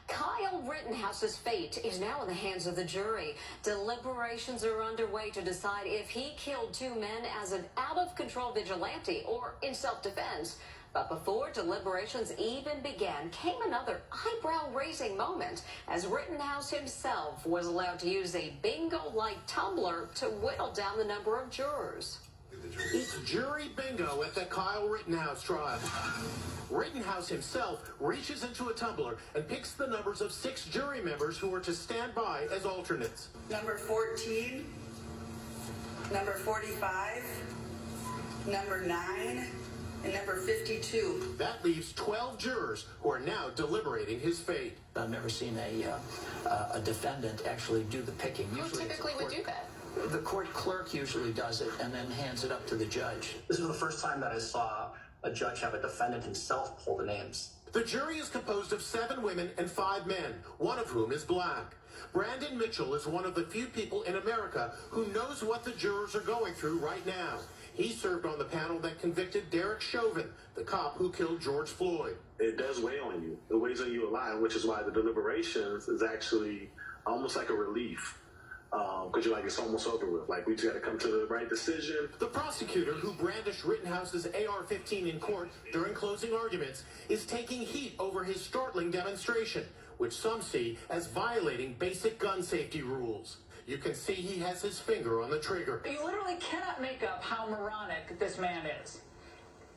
Kyle Rittenhouse's fate is now in the hands of the jury. Deliberations are underway to decide if he killed two men as an out-of-control vigilante or in self-defense. But before deliberations even began, came another eyebrow-raising moment as Rittenhouse himself was allowed to use a bingo-like tumbler to whittle down the number of jurors. It's jury bingo at the Kyle Rittenhouse trial. Rittenhouse himself reaches into a tumbler and picks the numbers of 6 jury members who are to stand by as alternates. Number 14, number 45, number 9, and number 52. That leaves 12 jurors who are now deliberating his fate. I've never seen a defendant actually do the picking. Who typically would do that? The court clerk usually does it and then hands it up to the judge. This is the first time that I saw a judge have a defendant himself pull the names. The jury is composed of 7 women and 5 men, one of whom is black. Brandon Mitchell is one of the few people in America who knows what the jurors are going through right now. He served on the panel that convicted Derek Chauvin, the cop who killed George Floyd. It does weigh on you. It weighs on you a lot, which is why the deliberations is actually almost like a relief. Because you're like, it's almost over with. Like, we just got to come to the right decision. The prosecutor who brandished Rittenhouse's AR-15 in court during closing arguments is taking heat over his startling demonstration, which some see as violating basic gun safety rules. You can see he has his finger on the trigger. You literally cannot make up how moronic this man is.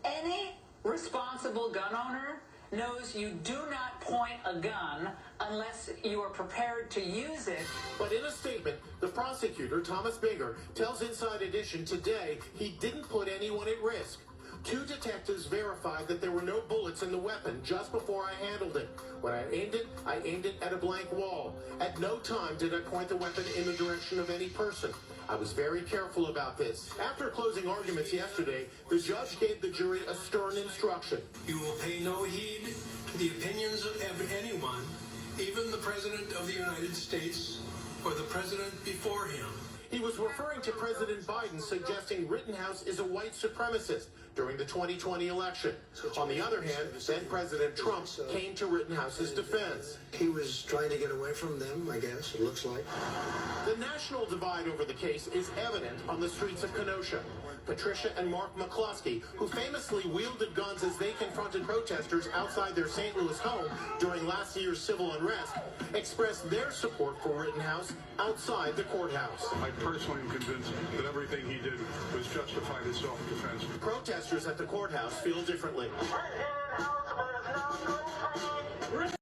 Any responsible gun owner knows you do not point a gun unless you are prepared to use it. But in a statement, the prosecutor, Thomas Binger, tells Inside Edition today he didn't put anyone at risk. 2 detectives verified that there were no bullets in the weapon just before I handled it. When I aimed it at a blank wall. At no time did I point the weapon in the direction of any person. I was very careful about this. After closing arguments yesterday, the judge gave the jury a stern instruction. You will pay no heed to the opinions of anyone, even the President of the United States or the President before him. He was referring to President Biden suggesting Rittenhouse is a white supremacist during the 2020 election. On the other hand, then President Trump came to Rittenhouse's defense. He was trying to get away from them, I guess, it looks like. The national divide over the case is evident on the streets of Kenosha. Patricia and Mark McCluskey, who famously wielded guns as they confronted protesters outside their St. Louis home during last year's civil unrest, expressed their support for Rittenhouse outside the courthouse. I personally am convinced that everything he did was justified as self-defense. Protesters at the courthouse feel differently.